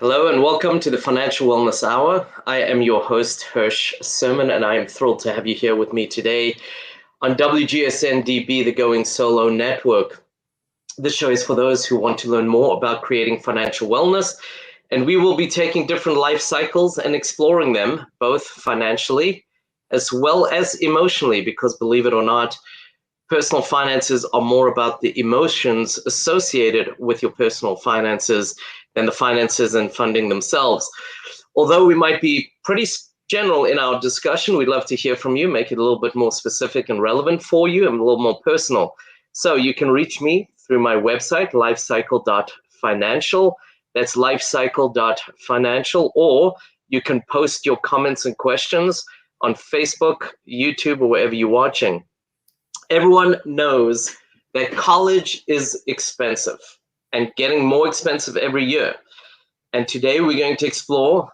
Hello and welcome to the Financial Wellness Hour. I am your host, Hirsch Serman, and I am thrilled to have you here with me today on WGSN-DB, the Going Solo Network. This show is for those who want to learn more about creating financial wellness, and we will be taking different life cycles and exploring them, both financially as well as emotionally, because believe it or not, personal finances are more about the emotions associated with your personal finances than the finances and funding themselves. Although we might be pretty general in our discussion, we'd love to hear from you, make it a little bit more specific and relevant for you and a little more personal. So you can reach me through my website, lifecycle.financial. That's lifecycle.financial, or you can post your comments and questions on Facebook, YouTube, or wherever you're watching. Everyone knows that college is expensive and getting more expensive every year. And today we're going to explore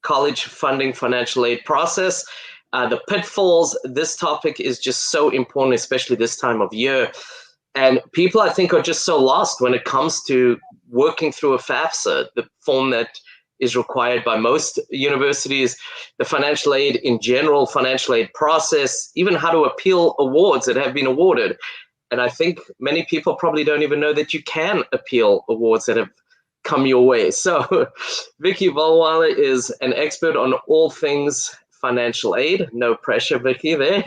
college funding financial aid process, the pitfalls. This topic is just so important, especially this time of year. And people, I think, are just so lost when it comes to working through a FAFSA, the form that is required by most universities, the financial aid in general, financial aid process, even how to appeal awards that have been awarded. And I think many people probably don't even know that you can appeal awards that have come your way. So Vicki Vollweiler is an expert on all things financial aid. No pressure, Vicki, there.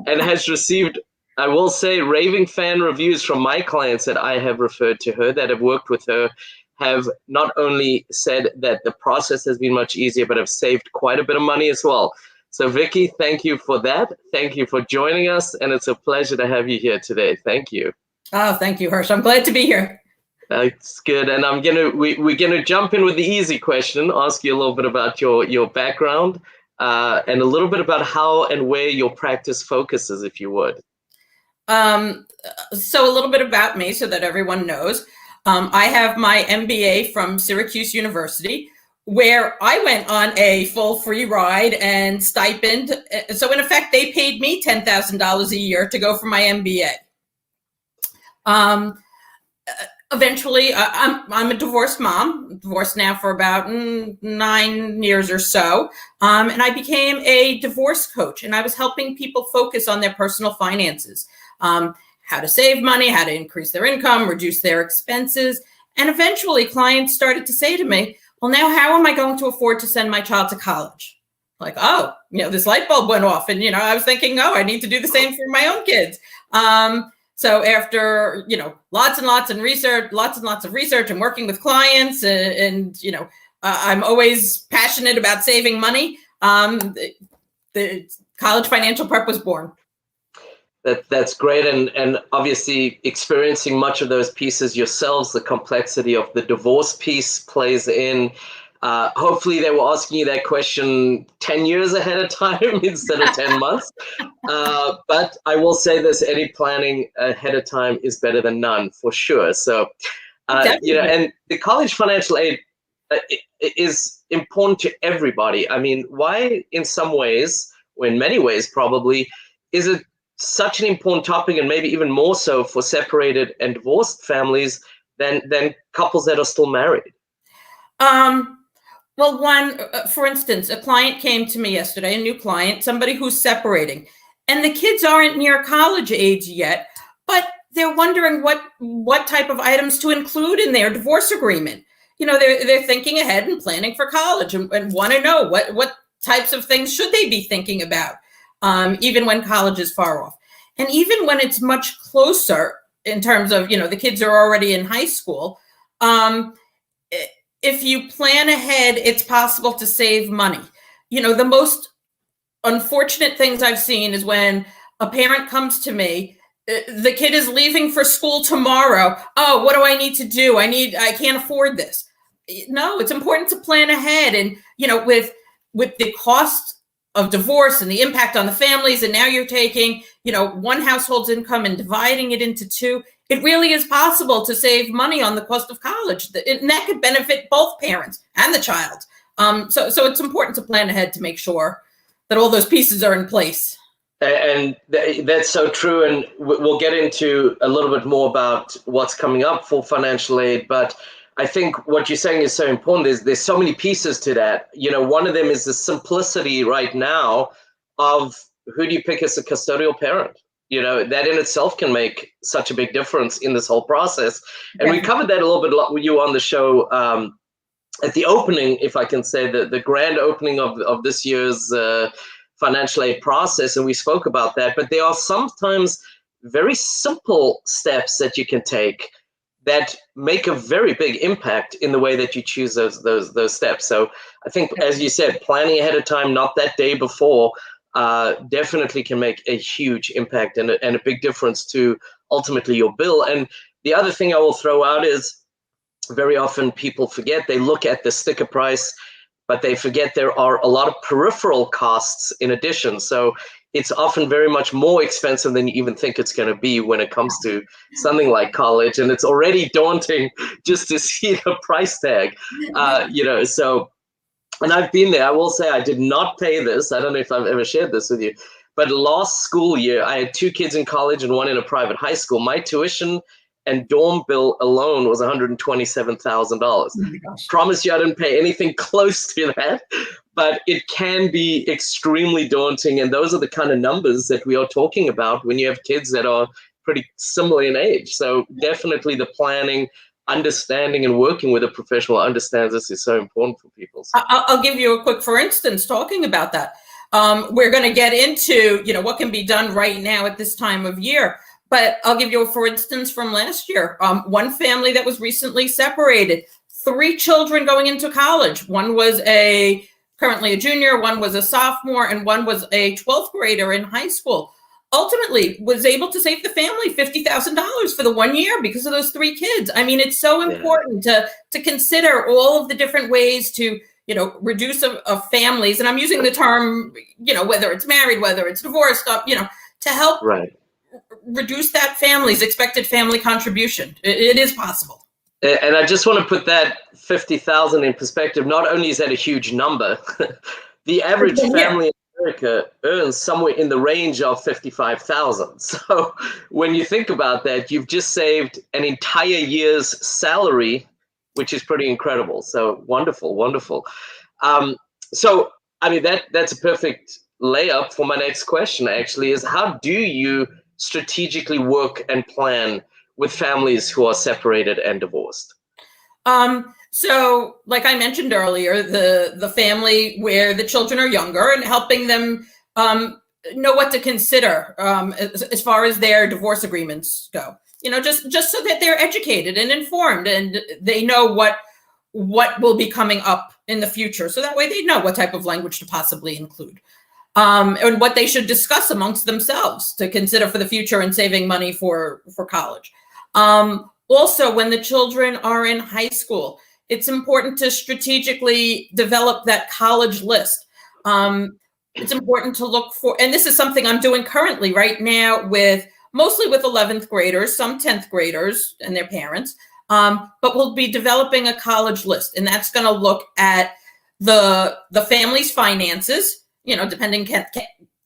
And has received, I will say, raving fan reviews from my clients that I have referred to her, that have worked with her, have not only said that the process has been much easier, but have saved quite a bit of money as well. So Vicki, thank you for that. Thank you for joining us. And it's a pleasure to have you here today. Thank you. Oh, thank you, Hirsch. I'm glad to be here. That's good. And we're gonna jump in with the easy question, ask you a little bit about your background and a little bit about how and where your practice focuses, if you would. So a little bit about me so that everyone knows. I have my MBA from Syracuse University, where I went on a full free ride and stipend. So in effect, they paid me $10,000 a year to go for my MBA. Eventually, I'm a divorced mom, divorced now for about 9 years or so. And I became a divorce coach, and I was helping people focus on their personal finances. How to save money, how to increase their income, reduce their expenses. And eventually clients started to say to me, well, now how am I going to afford to send my child to college? Like, oh, this light bulb went off. And, I was thinking, oh, I need to do the same for my own kids. So after, lots and lots of research and working with clients and I'm always passionate about saving money. The college financial prep was born. That's great. And obviously experiencing much of those pieces yourselves, the complexity of the divorce piece plays in. Hopefully they were asking you that question 10 years ahead of time instead of 10 months. But I will say this, any planning ahead of time is better than none, for sure. So, and the college financial aid is important to everybody. I mean, why in some ways, or in many ways probably, is it such an important topic, and maybe even more so for separated and divorced families than couples that are still married? Well, for instance, a client came to me yesterday, a new client, somebody who's separating, and the kids aren't near college age yet, but they're wondering what type of items to include in their divorce agreement. They're thinking ahead and planning for college and want to know what types of things should they be thinking about. Even when college is far off. And even when it's much closer in terms of, the kids are already in high school, if you plan ahead, it's possible to save money. The most unfortunate things I've seen is when a parent comes to me, the kid is leaving for school tomorrow. Oh, what do I need to do? I can't afford this. No, it's important to plan ahead. And, with the cost of divorce and the impact on the families, and now you're taking, one household's income and dividing it into two, it really is possible to save money on the cost of college. And that could benefit both parents and the child. So it's important to plan ahead to make sure that all those pieces are in place. And that's so true. And we'll get into a little bit more about what's coming up for financial aid. But I think what you're saying is so important. There's so many pieces to that. One of them is the simplicity right now of who do you pick as a custodial parent? That in itself can make such a big difference in this whole process. And we covered that a little bit with you on the show at the opening, if I can say, the grand opening of this year's financial aid process. And we spoke about that. But there are sometimes very simple steps that you can take that make a very big impact in the way that you choose those steps. So I think, as you said, planning ahead of time, not that day before, definitely can make a huge impact and a big difference to ultimately your bill. And the other thing I will throw out is very often people forget, they look at the sticker price, but they forget there are a lot of peripheral costs in addition. So it's often very much more expensive than you even think it's going to be when it comes to something like college. And it's already daunting just to see the price tag, so, and I've been there. I will say I did not pay this. I don't know if I've ever shared this with you, but last school year, I had 2 kids in college and 1 in a private high school. My tuition and dorm bill alone was $127,000. Promise you I didn't pay anything close to that, but it can be extremely daunting. And those are the kind of numbers that we are talking about when you have kids that are pretty similar in age. So definitely the planning, understanding, and working with a professional who understands this is so important for people. So. I'll give you a quick, for instance, talking about that. We're going to get into, what can be done right now at this time of year. But I'll give you a for instance from last year. One family that was recently separated, 3 children going into college. One was currently a junior, one was a sophomore, and one was a 12th grader in high school. Ultimately was able to save the family $50,000 for the 1 year because of those 3 kids. I mean, it's so important to consider all of the different ways to, reduce a families. And I'm using the term, whether it's married, whether it's divorced, to help reduce that family's expected family contribution. It is possible. And I just want to put that 50,000 in perspective. Not only is that a huge number, the average family in America earns somewhere in the range of 55,000. So when you think about that, you've just saved an entire year's salary, which is pretty incredible. So wonderful, wonderful. So I mean that's a perfect layup for my next question. Actually, is how do you strategically work and plan with families who are separated and divorced? So like I mentioned earlier, the family where the children are younger and helping them know what to consider as far as their divorce agreements go. Just so that they're educated and informed and they know what will be coming up in the future. So that way they know what type of language to possibly include. And what they should discuss amongst themselves to consider for the future and saving money for college. Also, when the children are in high school, it's important to strategically develop that college list. It's important to look for, and this is something I'm doing currently right now mostly with 11th graders, some 10th graders and their parents, but we'll be developing a college list, and that's going to look at the family's finances. Depending,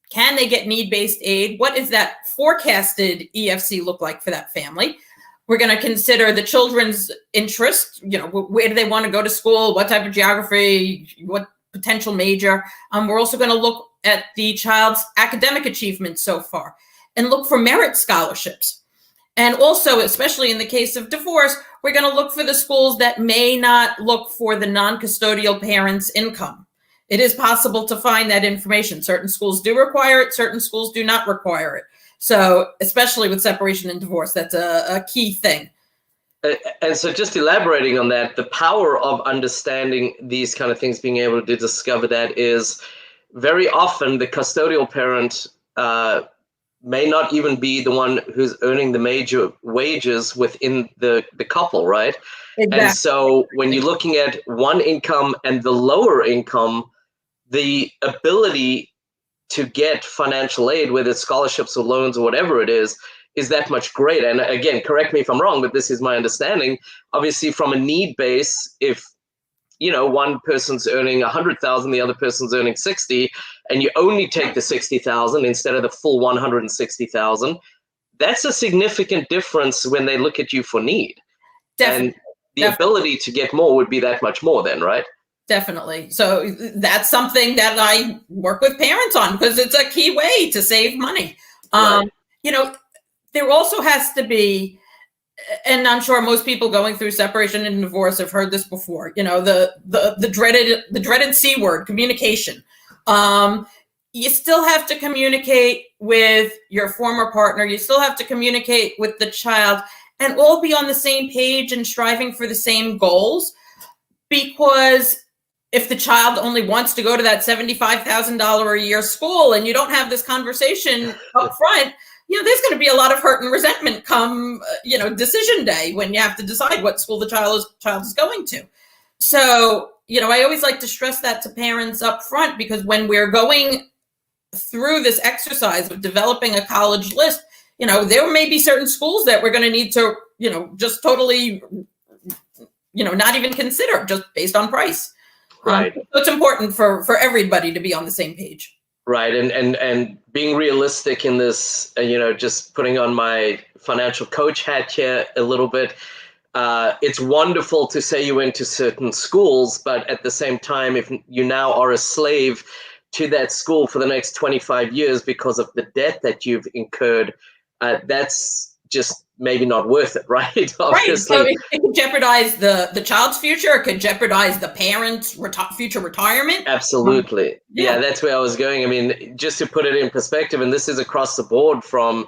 can they get need-based aid? What is that forecasted EFC look like for that family? We're going to consider the children's interest. Where do they want to go to school? What type of geography? What potential major? We're also going to look at the child's academic achievements so far and look for merit scholarships. And also, especially in the case of divorce, we're going to look for the schools that may not look for the non-custodial parent's income. It is possible to find that information. Certain schools do require it. Certain schools do not require it. So especially with separation and divorce, that's a key thing. And so just elaborating on that, the power of understanding these kind of things, being able to discover that is very often the custodial parent may not even be the one who's earning the major wages within the couple, right? Exactly. And so when you're looking at one income and the lower income, the ability to get financial aid, whether it's scholarships or loans or whatever it is that much greater. And again, correct me if I'm wrong, but this is my understanding. Obviously, from a need base, if one person's earning 100,000, the other person's earning 60, and you only take the 60,000 instead of the full 160,000, that's a significant difference when they look at you for need. Definitely. the ability to get more would be that much more then, right? Definitely. So that's something that I work with parents on because it's a key way to save money. Right. There also has to be, and I'm sure most people going through separation and divorce have heard this before, the dreaded C word, communication. You still have to communicate with your former partner. You still have to communicate with the child and all be on the same page and striving for the same goals. Because if the child only wants to go to that $75,000 a year school and you don't have this conversation up front, there's going to be a lot of hurt and resentment come, decision day when you have to decide what school the child is going to. So, I always like to stress that to parents up front, because when we're going through this exercise of developing a college list, there may be certain schools that we're going to need to, just totally, not even consider just based on price. Right. So it's important for everybody to be on the same page. Right. And being realistic in this, just putting on my financial coach hat here a little bit. It's wonderful to say you went to certain schools, but at the same time, if you now are a slave to that school for the next 25 years because of the debt that you've incurred, that's just maybe not worth it, right? Obviously. Right. So it could jeopardize the child's future. It could jeopardize the parent's future retirement. Absolutely. Yeah, that's where I was going. I mean, just to put it in perspective, and this is across the board from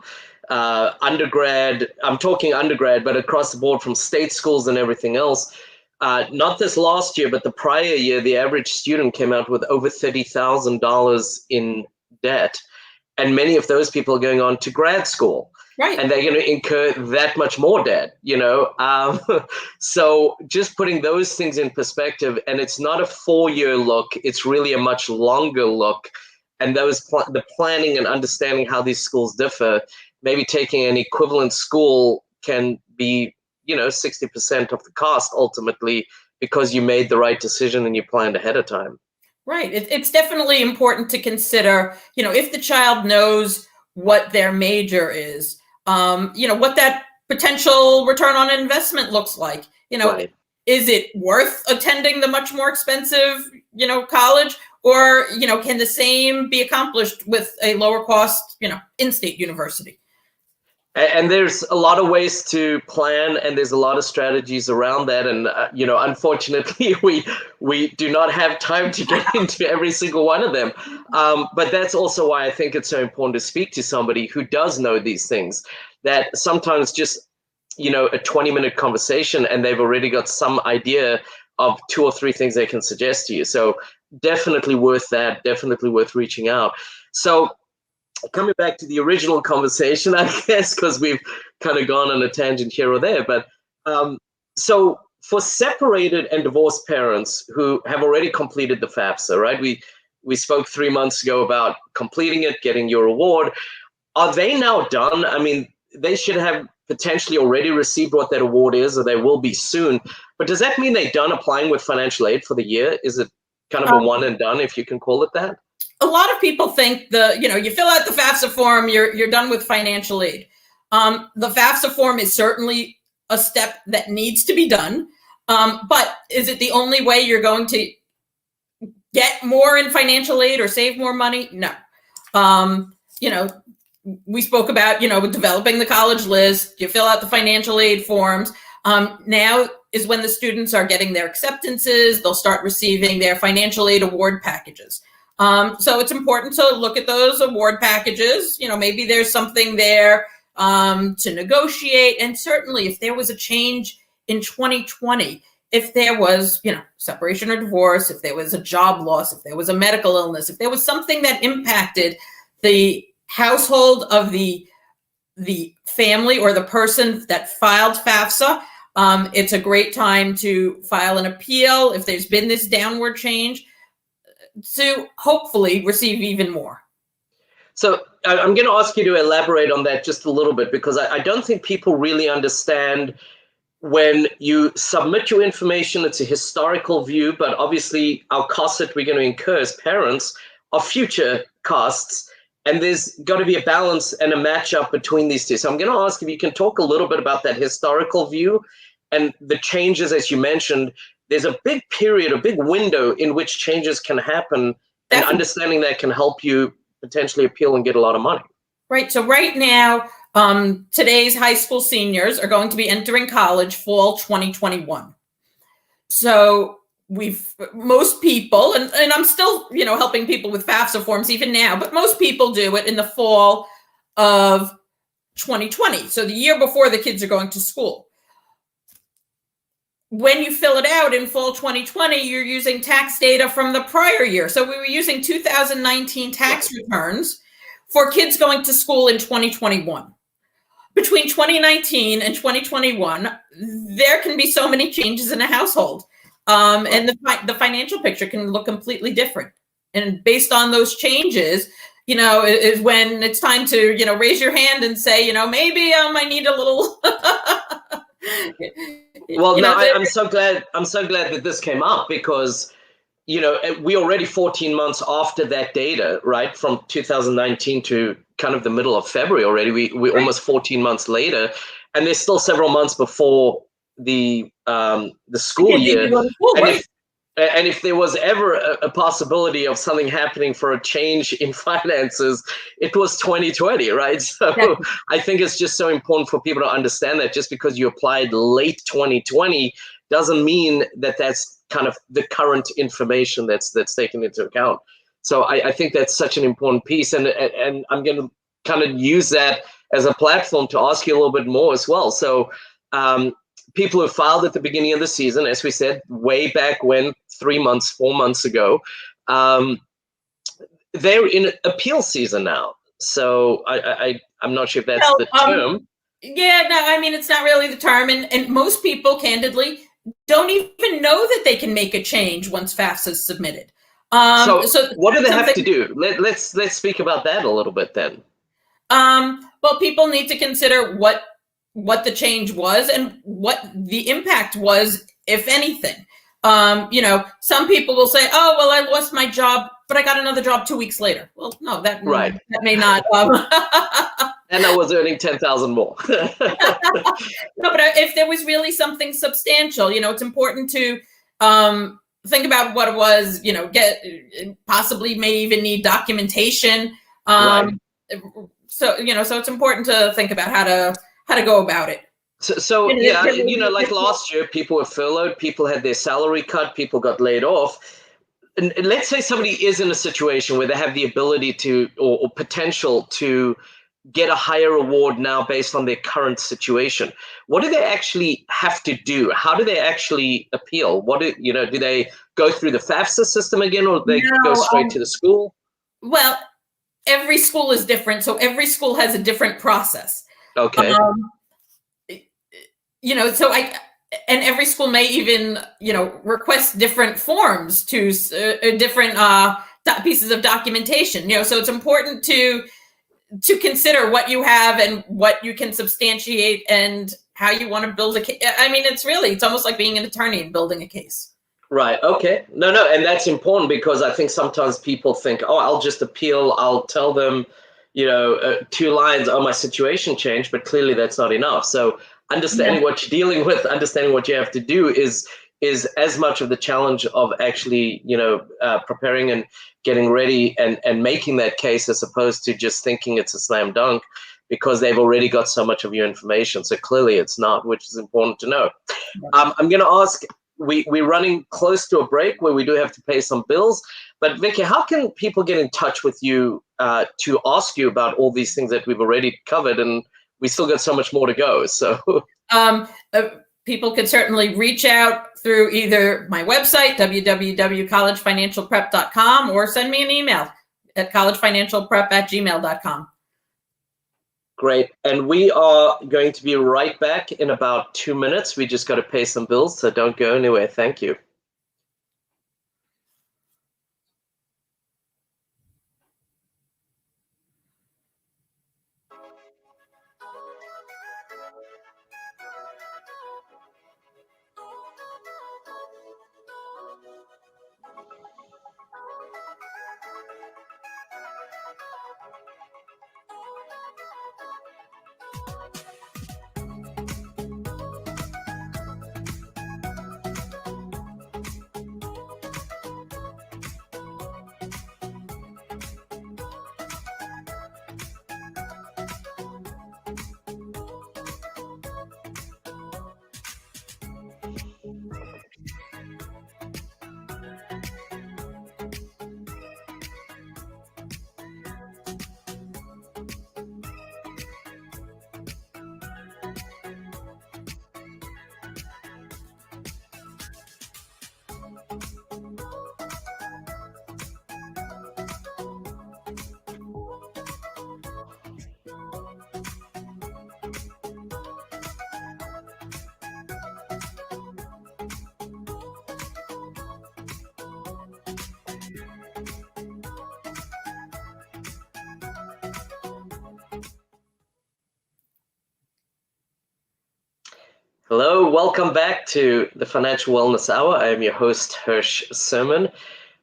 undergrad, I'm talking undergrad, but across the board from state schools and everything else. Not this last year, but the prior year, the average student came out with over $30,000 in debt. And many of those people are going on to grad school. Right. And they're going to incur that much more debt, So just putting those things in perspective, and it's not a 4-year look, it's really a much longer look. And the planning and understanding how these schools differ, maybe taking an equivalent school can be, 60% of the cost ultimately, because you made the right decision and you planned ahead of time. Right. It's definitely important to consider, if the child knows what their major is, what that potential return on investment looks like. Right. Is it worth attending the much more expensive, college, or, can the same be accomplished with a lower cost, in-state university? And there's a lot of ways to plan, and there's a lot of strategies around that. And, unfortunately, we do not have time to get into every single one of them. But that's also why I think it's so important to speak to somebody who does know these things, that sometimes just, a 20-minute conversation and they've already got some idea of 2 or 3 things they can suggest to you. So definitely worth that, definitely worth reaching out. So coming back to the original conversation, I guess, because we've kind of gone on a tangent here or there. But so for separated and divorced parents who have already completed the FAFSA, right? We spoke 3 months ago about completing it, getting your award. Are they now done? I mean, they should have potentially already received what that award is, or they will be soon. But does that mean they're done applying with financial aid for the year? Is it kind of a one and done, if you can call it that? A lot of people think you fill out the FAFSA form, you're done with financial aid. The FAFSA form is certainly a step that needs to be done. But is it the only way you're going to get more in financial aid or save more money? No. We spoke about, developing the college list. You fill out the financial aid forms. Now is when the students are getting their acceptances. They'll start receiving their financial aid award packages. So it's important to look at those award packages. Maybe there's something there to negotiate. And certainly if there was a change in 2020, if there was, separation or divorce, if there was a job loss, if there was a medical illness, if there was something that impacted the household of the family or the person that filed FAFSA, it's a great time to file an appeal if there's been this downward change, to hopefully receive even more. So I'm going to ask you to elaborate on that just a little bit, because I don't think people really understand when you submit your information, it's a historical view, but obviously our costs that we're going to incur as parents are future costs. And there's got to be a balance and a matchup between these two. So I'm going to ask if you can talk a little bit about that historical view And the changes, as you mentioned, there's a big period, a big window in which changes can happen, and understanding that can help you potentially appeal and get a lot of money. Right. So right now, today's high school seniors are going to be entering college fall 2021. So most people, and I'm still, helping people with FAFSA forms even now, but most people do it in the fall of 2020. So the year before the kids are going to school. When you fill it out in fall 2020, you're using tax data from the prior year. So we were using 2019 tax returns for kids going to school in 2021. Between 2019 and 2021, there can be so many changes in a household. And the financial picture can look completely different. And based on those changes, is when it's time to, raise your hand and say, maybe I need a little. Well, no, I'm so glad that this came up, because, we already 14 months after that data, right? From 2019 to kind of the middle of February already. We almost 14 months later, and there's still several months before the school year. And if there was ever a possibility of something happening for a change in finances, it was 2020, right? So I think it's just so important for people to understand that just because you applied late 2020 doesn't mean that that's kind of the current information that's taken into account. So I think that's such an important piece. And I'm going to kind of use that as a platform to ask you a little bit more as well. So people who filed at the beginning of the season, as we said, way back when, 4 months ago, they're in appeal season now. So I'm not sure if that's the term. Yeah, no, I mean, it's not really the term. And most people, candidly, don't even know that they can make a change once FAFSA is submitted. So what do they have to do? Let's speak about that a little bit then. Well, people need to consider what the change was and what the impact was, if anything. Some people will say, "Oh, well, I lost my job, but I got another job 2 weeks later." Well, no, that may not. And I was earning 10,000 more. No, but if there was really something substantial, it's important to think about what it was. Possibly may even need documentation. So it's important to think about how to go about it. So like last year, people were furloughed, people had their salary cut, people got laid off. And let's say somebody is in a situation where they have the ability to or potential to get a higher reward now based on their current situation. What do they actually have to do? How do they actually appeal? Do they go through the FAFSA system again, or do they go straight to the school? Well, every school is different, so every school has a different process. Okay. And every school may even, request different forms to different pieces of documentation. So it's important to consider what you have and what you can substantiate and how you want to build a case. I mean, it's almost like being an attorney and building a case. Right. Okay. No. And that's important, because I think sometimes people think, oh, I'll just appeal. I'll tell them, 2 lines, oh, my situation changed, but clearly that's not enough. So understanding what you're dealing with, understanding what you have to do is as much of the challenge of actually, preparing and getting ready and making that case, as opposed to just thinking it's a slam dunk because they've already got so much of your information. So clearly it's not, which is important to know. I'm going to ask, we're running close to a break where we do have to pay some bills. But Vicki, how can people get in touch with you to ask you about all these things that we've already covered? And we still got so much more to go. So people could certainly reach out through either my website, www.collegefinancialprep.com, or send me an email at collegefinancialprep@gmail.com. Great. And we are going to be right back in about 2 minutes. We just got to pay some bills, so don't go anywhere. Thank you. Hello, welcome back to the Financial Wellness Hour. I am your host, Hirsch Serman.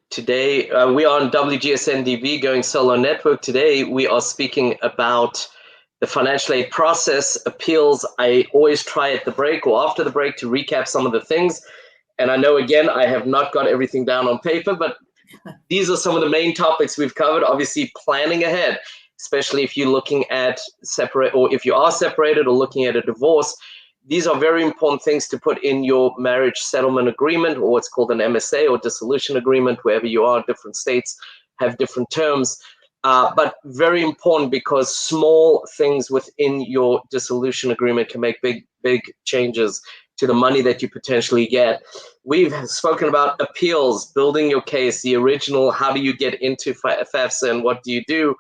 Today, we are on WGSN-DB, Going Solo Network. Today, we are speaking about the financial aid process, appeals. I always try at the break or after the break to recap some of the things. And I know, again, I have not got everything down on paper, but these are some of the main topics we've covered. Obviously, planning ahead, especially if you're looking at separate, or if you are separated or looking at a divorce. These are very important things to put in your marriage settlement agreement, or what's called an MSA or dissolution agreement. Wherever you are, different states have different terms, but very important because small things within your dissolution agreement can make big changes to the money that you potentially get. We've spoken about appeals, building your case, the original, how do you get into Fafsa and what do you do?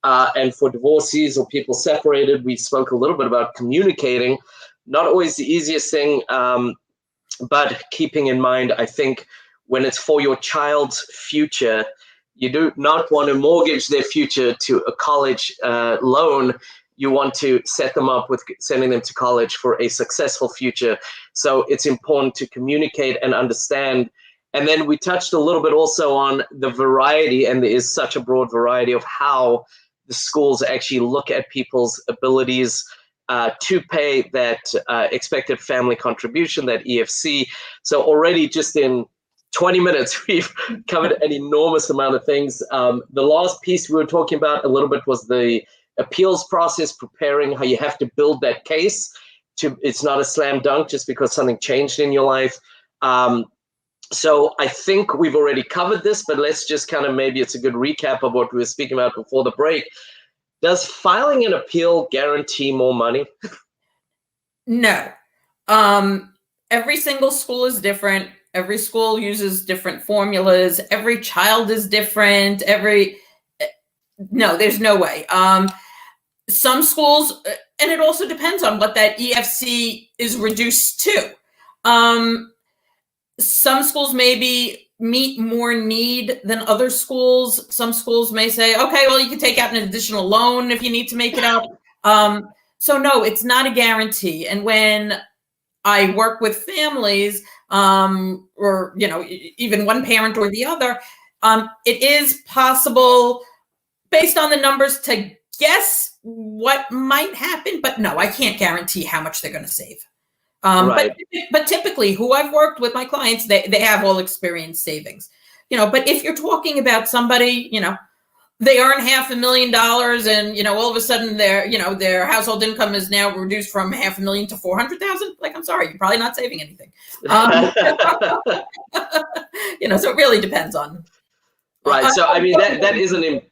And for divorcees or people separated, we spoke a little bit about communicating. Not always the easiest thing, but keeping in mind, I think when it's for your child's future, you do not want to mortgage their future to a college loan. You want to set them up with sending them to college for a successful future. So it's important to communicate and understand. And then we touched a little bit also on the variety, and there is such a broad variety of how the schools actually look at people's abilities to pay that expected family contribution, that EFC. So already just in 20 minutes, we've covered an enormous amount of things. The last piece we were talking about a little bit was the appeals process, preparing how you have to build that case. It's not a slam dunk just because something changed in your life. So I think we've already covered this, but let's just kind of, maybe it's a good recap of what we were speaking about before the break. Does filing an appeal guarantee more money? No. Every single school is different. Every school uses different formulas. Every child is different. No, there's no way. Some schools, and it also depends on what that EFC is reduced to. Some schools maybe meet more need than other schools. Some schools may say, okay, well, you can take out an additional loan if you need to make it up. So no, it's not a guarantee. And when I work with families, or, even one parent or the other, it is possible based on the numbers to guess what might happen, but no, I can't guarantee how much they're going to save. Right. But typically who I've worked with, my clients, they have all experienced savings, but if you're talking about somebody, they earn $500,000 and, all of a sudden their household income is now reduced from $500,000 to $400,000. Like, I'm sorry, you're probably not saving anything. So it really depends on. Right. So, I mean, that isn't,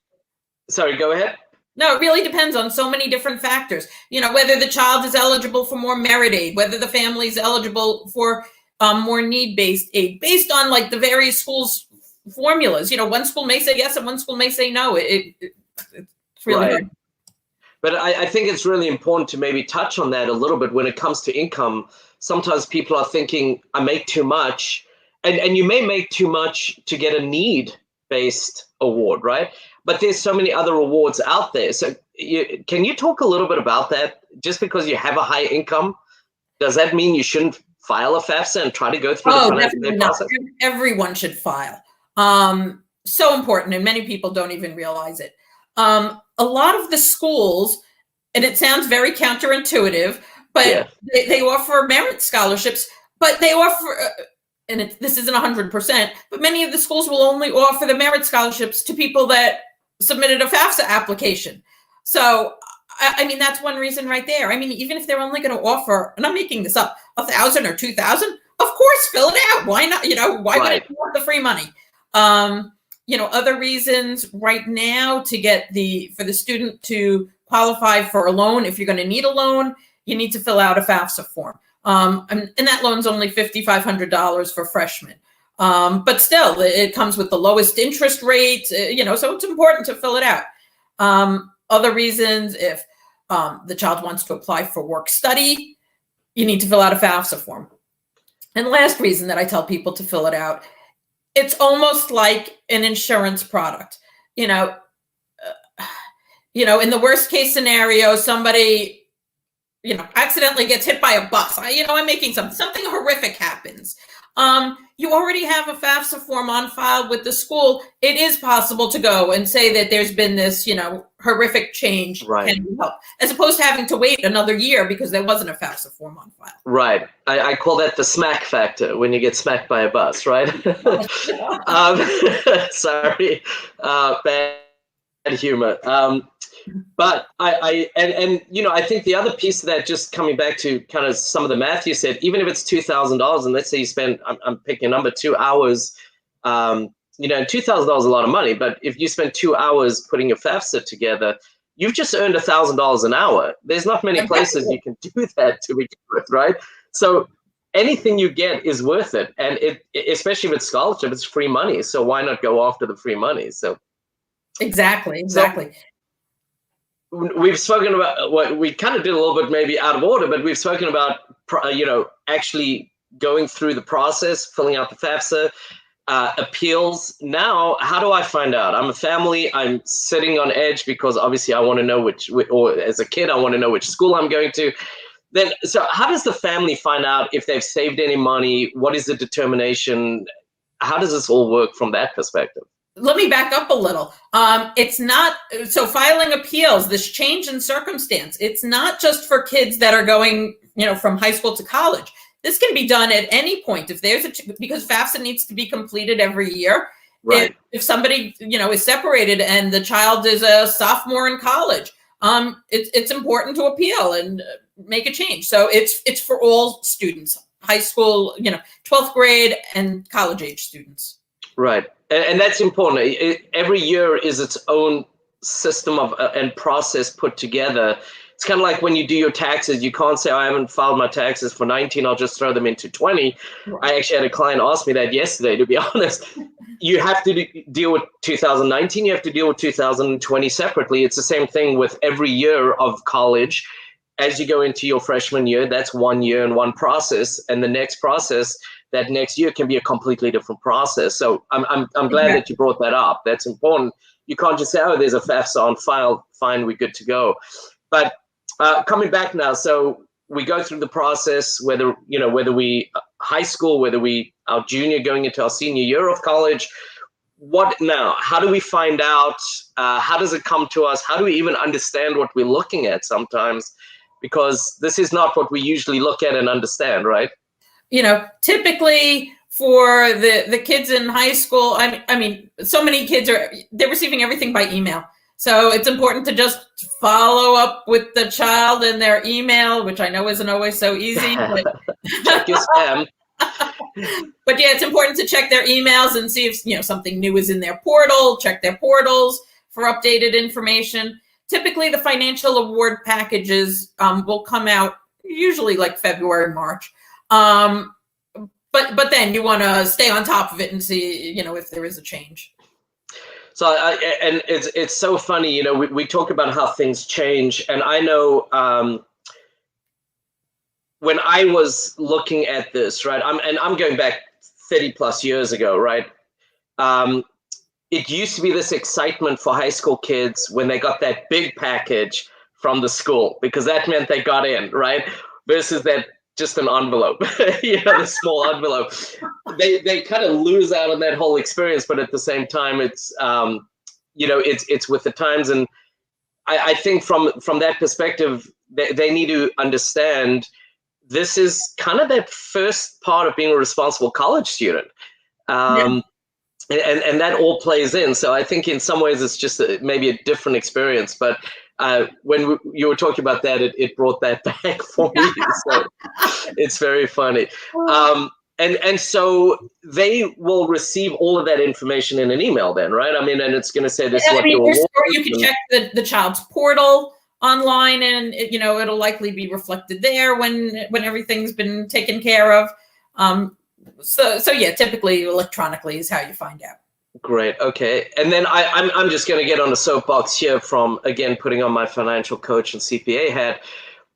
sorry, go ahead. No, it really depends on so many different factors. Whether the child is eligible for more merit aid, whether the family is eligible for more need-based aid, based on like the various schools' formulas. One school may say yes and one school may say no. It's really hard. But I think it's really important to maybe touch on that a little bit when it comes to income. Sometimes people are thinking, I make too much, and you may make too much to get a need-based award, right? But there's so many other awards out there. So can you talk a little bit about that? Just because you have a high income, does that mean you shouldn't file a Fafsa and try to go through the financial aid process? Everyone should file. So important, and many people don't even realize it. A lot of the schools, and it sounds very counterintuitive, but they offer merit scholarships, but they offer, and this isn't 100%, but many of the schools will only offer the merit scholarships to people that submitted a Fafsa application. So, I mean, that's one reason right there. I mean, even if they're only going to offer, and I'm making this up, 1,000 or 2,000, of course, fill it out. Why not? Why would I want the free money? Other reasons right now to get for the student to qualify for a loan, if you're going to need a loan, you need to fill out a Fafsa form. And that loan's only $5,500 for freshmen. But still, it comes with the lowest interest rate, so it's important to fill it out. Other reasons, if the child wants to apply for work study, you need to fill out a Fafsa form. And last reason that I tell people to fill it out, it's almost like an insurance product. In the worst case scenario, somebody accidentally gets hit by a bus. I'm making something horrific happens. You already have a FAFSA form on file with the school. It is possible to go and say that there's been this, horrific change. Right. Can you help? As opposed to having to wait another year because there wasn't a FAFSA form on file. Right. I call that the smack factor, when you get smacked by a bus, right? Sorry, bad humor. But I think the other piece of that, just coming back to kind of some of the math you said, even if it's $2,000, and let's say you spend, I'm picking a number, 2 hours, $2,000 is a lot of money, but if you spend 2 hours putting your FAFSA together, you've just earned $1,000 an hour. There's not many places you can do that to begin with, right? So anything you get is worth it. And especially with scholarship, it's free money. So why not go after the free money? So Exactly. So, we've spoken about what we kind of did a little bit maybe out of order, but we've spoken about, actually going through the process, filling out the FAFSA, appeals. Now, how do I find out? I'm a family. I'm sitting on edge because obviously I want to know or as a kid, I want to know which school I'm going to. So how does the family find out if they've saved any money? What is the determination? How does this all work from that perspective? Let me back up a little. It's not, so filing appeals, this change in circumstance, it's not just for kids that are going, from high school to college. This can be done at any point. If there's because FAFSA needs to be completed every year. Right. If somebody, is separated and the child is a sophomore in college, it's important to appeal and make a change. So it's for all students, high school, 12th grade and college age students. Right. And that's important. Every year is its own system and process put together. It's kind of like when you do your taxes, you can't say, I haven't filed my taxes for 19, I'll just throw them into 20. Right. I actually had a client ask me that yesterday, to be honest. You have to deal with 2019, you have to deal with 2020 separately. It's the same thing with every year of college. As you go into your freshman year, that's 1 year and one process. And the next process, that next year can be a completely different process. So I'm glad that you brought that up. That's important. You can't just say, oh, there's a FAFSA on file, fine, we're good to go. But coming back now, so we go through the process, whether we high school, whether we our junior going into our senior year of college. What now? How do we find out? How does it come to us? How do we even understand what we're looking at sometimes? Because this is not what we usually look at and understand, right? Typically for the kids in high school, I mean, so many kids they're receiving everything by email. So it's important to just follow up with the child and their email, which I know isn't always so easy. But check your spam. But yeah, it's important to check their emails and see if something new is in their portal. Check their portals for updated information. Typically, the financial award packages will come out usually like February, March. But then you want to stay on top of it and see if there is a change. So and it's so funny, we talk about how things change, and I know when I was looking at this, right, I'm going back 30 plus years ago, right? It used to be this excitement for high school kids when they got that big package from the school, because that meant they got in, right? Versus that just an envelope, the small envelope. They kind of lose out on that whole experience, but at the same time, it's it's with the times, and I think from that perspective, they need to understand this is kind of that first part of being a responsible college student. And that all plays in. So I think in some ways it's just maybe a different experience, but when you were talking about that, it brought that back for me. So it's very funny. And so they will receive all of that information in an email then, right? I mean, and it's going to say this is what your award. Or you can check the child's portal online, and it'll likely be reflected there when everything's been taken care of. So yeah, typically electronically is how you find out. Great. Okay. And then I'm just going to get on a soapbox here from, again, putting on my financial coach and CPA hat.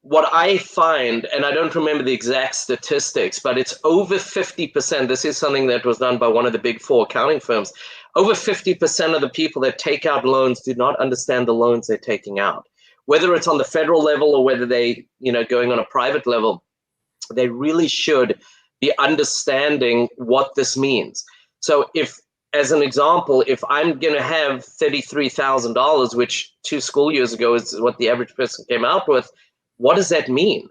What I find, and I don't remember the exact statistics, but it's over 50%. This is something that was done by one of the big four accounting firms. Over 50% of the people that take out loans do not understand the loans they're taking out, whether it's on the federal level or whether they, going on a private level, they really should be understanding what this means. So if, as an example, if I'm going to have $33,000, which 2 school years ago is what the average person came out with, what does that mean?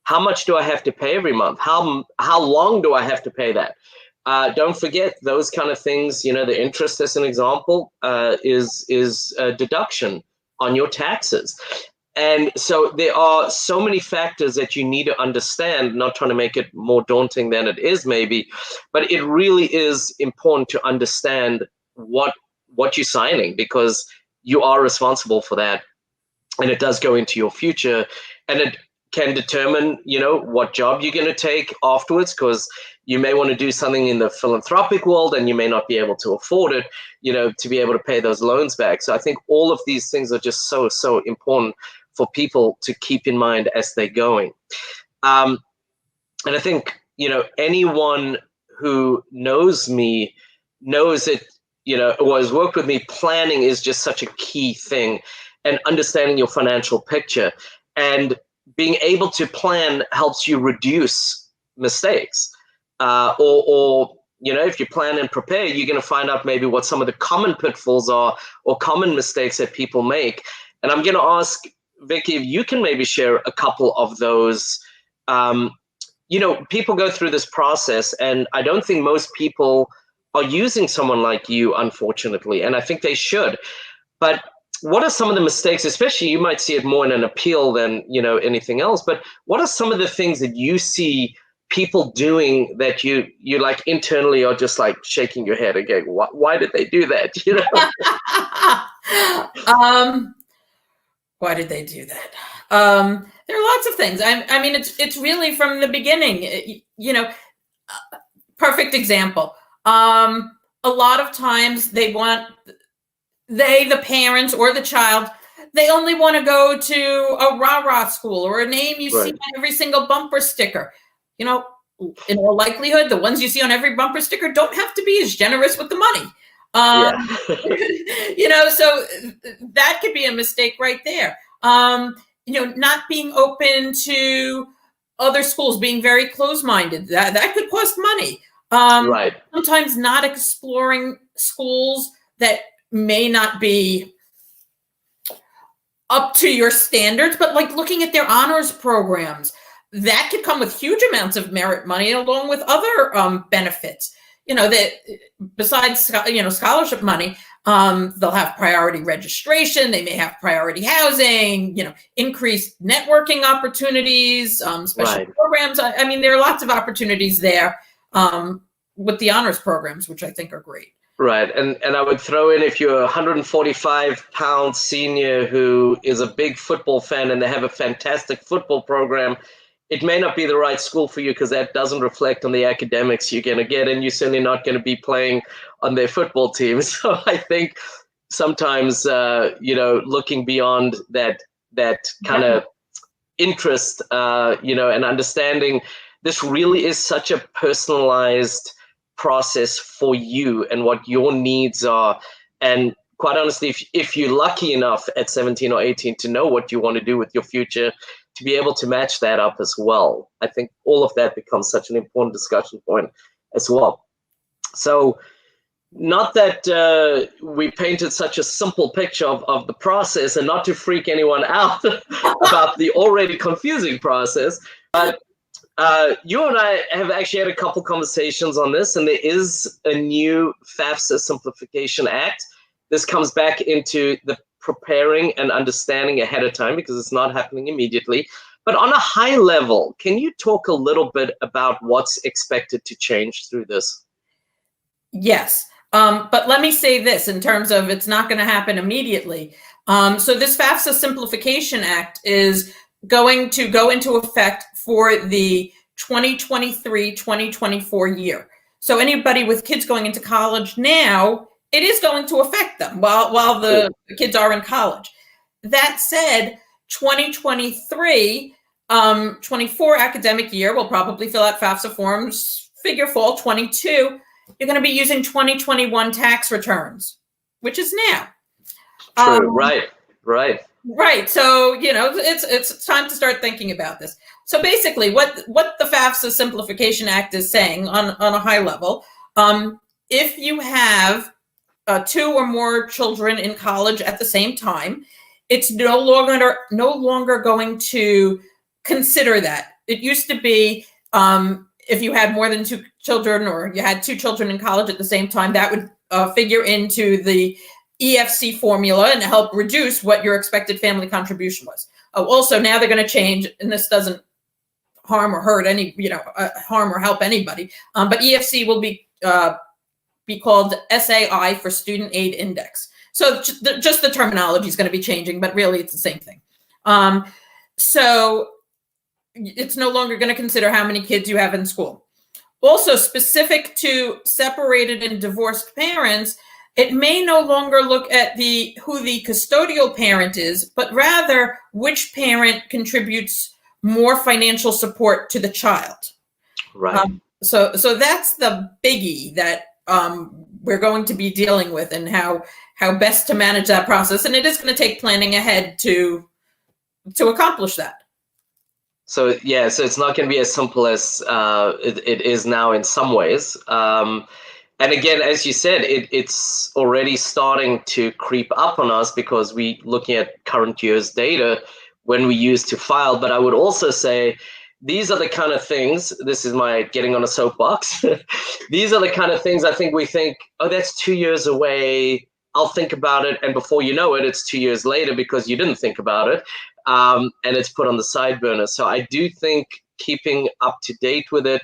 How much do I have to pay every month? How long do I have to pay that? Don't forget those kind of things. The interest, as an example, is a deduction on your taxes. And so there are so many factors that you need to understand, not trying to make it more daunting than it is maybe, but it really is important to understand what you're signing, because you are responsible for that. And it does go into your future, and it can determine, what job you're going to take afterwards, because you may want to do something in the philanthropic world and you may not be able to afford it, to be able to pay those loans back. So I think all of these things are just so, so important for people to keep in mind as they're going. And I think, anyone who knows me knows that, or has worked with me, planning is just such a key thing, and understanding your financial picture. And being able to plan helps you reduce mistakes. Or if you plan and prepare, you're going to find out maybe what some of the common pitfalls are or common mistakes that people make. And I'm going to ask Vicki if you can maybe share a couple of those. People go through this process, and I don't think most people are using someone like you, unfortunately, and I think they should. But what are some of the mistakes, especially you might see it more in an appeal than, anything else, but what are some of the things that you see people doing that you like internally are just like shaking your head again? Why did they do that? Why did they do that? There are lots of things. I mean, it's really from the beginning, perfect example. A lot of times the parents or the child, they only want to go to a rah-rah school or a name you see on every single bumper sticker. In all likelihood, the ones you see on every bumper sticker don't have to be as generous with the money. So that could be a mistake right there. Not being open to other schools, being very closed-minded, that could cost money. Sometimes not exploring schools that may not be up to your standards, but like looking at their honors programs, that could come with huge amounts of merit money along with other benefits. That besides, scholarship money, they'll have priority registration. They may have priority housing, increased networking opportunities, special programs. I mean, there are lots of opportunities there with the honors programs, which I think are great. Right. And I would throw in, if you're a 145-pound senior who is a big football fan and they have a fantastic football program, it may not be the right school for you because that doesn't reflect on the academics you're going to get, and you're certainly not going to be playing on their football team. So I think sometimes, looking beyond that kind of interest, and understanding this really is such a personalized process for you and what your needs are. And quite honestly, if you're lucky enough at 17 or 18 to know what you want to do with your future, to be able to match that up as well, I think all of that becomes such an important discussion point as well. So not that we painted such a simple picture of the process, and not to freak anyone out about the already confusing process, but you and I have actually had a couple conversations on this, and there is a new Fafsa Simplification Act. This comes back into the preparing and understanding ahead of time because it's not happening immediately. But on a high level, can you talk a little bit about what's expected to change through this? Yes. But let me say this in terms of it's not going to happen immediately. So this Fafsa Simplification Act is going to go into effect for the 2023-2024 year. So anybody with kids going into college now, it is going to affect them while the kids are in college. That said, 2023, 24 academic year, we'll probably fill out FAFSA forms, figure fall 22. You're going to be using 2021 tax returns, which is now. True, right. Right. So, it's time to start thinking about this. So basically what the Fafsa Simplification Act is saying on a high level, if you have 2 or more children in college at the same time, it's no longer going to consider that. It used to be if you had more than 2 children, or you had 2 children in college at the same time, that would figure into the EFC formula and help reduce what your expected family contribution was. Also, now they're going to change, and this doesn't harm or hurt harm or help anybody, but EFC will be called SAI for Student Aid Index. So just the terminology is going to be changing, but really it's the same thing. So it's no longer going to consider how many kids you have in school. Also, specific to separated and divorced parents, it may no longer look at who the custodial parent is, but rather which parent contributes more financial support to the child. Right. So that's the biggie that we're going to be dealing with, and how best to manage that process. And it is going to take planning ahead to accomplish that. So yeah, so it's not going to be as simple as it is now in some ways. And again, as you said, it's already starting to creep up on us because we looking at current year's data when we used to file. But I would also say these are the kind of things, this is my getting on a soapbox. These are the kind of things I think we think, oh, that's 2 years away. I'll think about it. And before you know it, it's 2 years later because you didn't think about it. And it's put on the side burner. So I do think keeping up to date with it,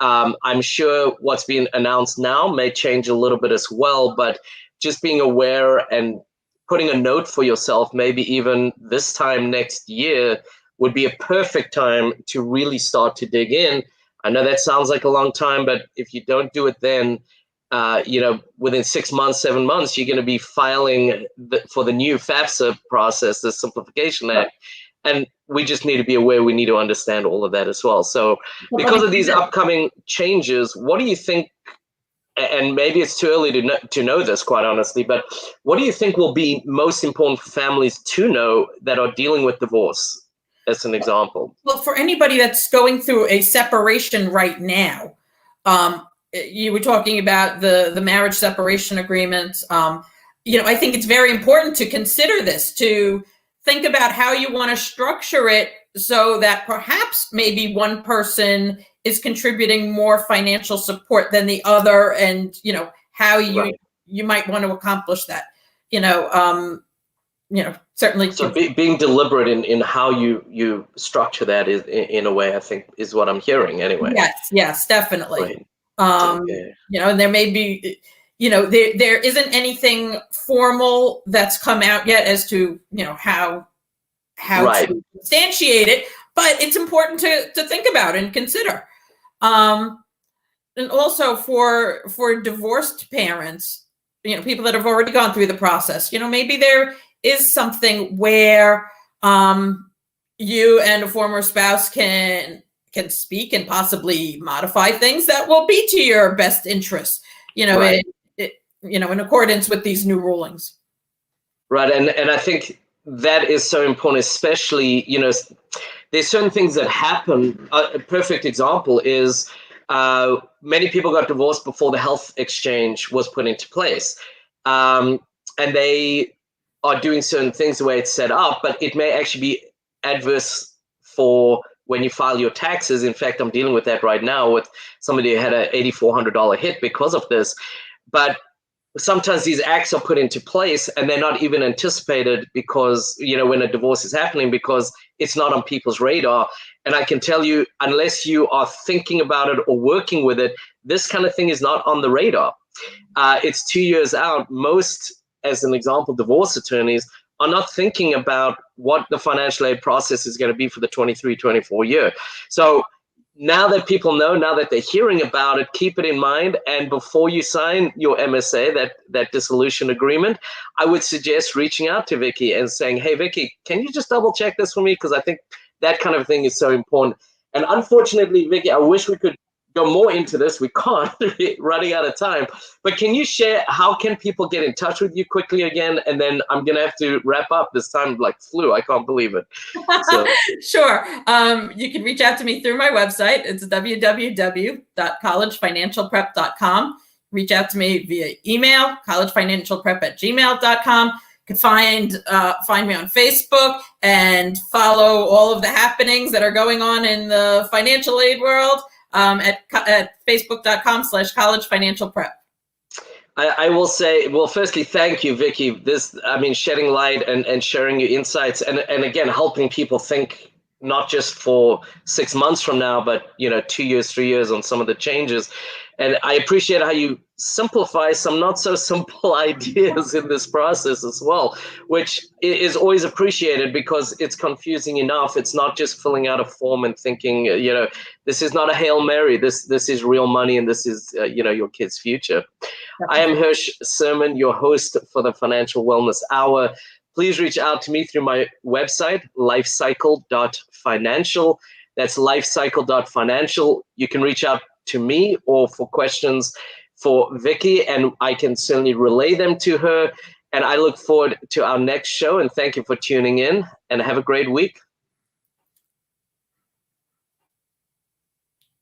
I'm sure what's being announced now may change a little bit as well, but just being aware and putting a note for yourself, maybe even this time next year would be a perfect time to really start to dig in. I know that sounds like a long time, but if you don't do it then, within 6 months, 7 months, you're going to be filing for the new FAFSA process, the Simplification Act. And we just need to be aware, we need to understand all of that as well. So because of these upcoming changes, what do you think, and maybe it's too early to know this, quite honestly, but what do you think will be most important for families to know that are dealing with divorce, as an example? Well, for anybody that's going through a separation right now, you were talking about the marriage separation agreements. I think it's very important to consider this, to think about how you want to structure it so that perhaps maybe one person is contributing more financial support than the other, and how you might want to accomplish that. Certainly. So being deliberate in how you structure that is, in a way, I think is what I'm hearing anyway. Yes, definitely. Right. Okay. And there may be, there isn't anything formal that's come out yet as to, how right. to substantiate it, but it's important to think about and consider. And also for divorced parents, people that have already gone through the process, maybe there is something where you and a former spouse can speak and possibly modify things that will be to your best interest, right. In accordance with these new rulings. Right, and I think that is so important, especially, there's certain things that happen. A perfect example is many people got divorced before the health exchange was put into place. And they are doing certain things the way it's set up, but it may actually be adverse for when you file your taxes. In fact, I'm dealing with that right now with somebody who had an $8,400 hit because of this. But sometimes these acts are put into place and they're not even anticipated because, when a divorce is happening, because it's not on people's radar. And I can tell you, unless you are thinking about it or working with it, this kind of thing is not on the radar. It's 2 years out. Most, as an example, divorce attorneys are not thinking about what the financial aid process is going to be for the 23-24 year. So now that people know, now that they're hearing about it, keep it in mind. And before you sign your MSA, that dissolution agreement, I would suggest reaching out to Vicki and saying, hey, Vicki, can you just double check this for me? Because I think that kind of thing is so important. And unfortunately, Vicki, I wish we could go more into this. We can't, we're running out of time. But can you share, how can people get in touch with you quickly again? And then I'm going to have to wrap up this time like flu. I can't believe it. So. Sure. You can reach out to me through my website. It's www.collegefinancialprep.com. Reach out to me via email, collegefinancialprep@gmail.com. You can find me on Facebook and follow all of the happenings that are going on in the financial aid world at facebook.com/collegefinancialprep. I will say, well, firstly, thank you, Vicki. This, I mean, shedding light and sharing your insights and again, helping people think not just for 6 months from now, but, 2 years, 3 years on some of the changes. And I appreciate how you simplify some not so simple ideas in this process as well, which is always appreciated because it's confusing enough. It's not just filling out a form and thinking, this is not a Hail Mary. This is real money, and this is, your kid's future. I am Hirsch Serman, your host for the Financial Wellness Hour. Please reach out to me through my website, lifecycle.financial. That's lifecycle.financial. You can reach out to me or for questions for Vicki, and I can certainly relay them to her. And I look forward to our next show, and thank you for tuning in, and have a great week.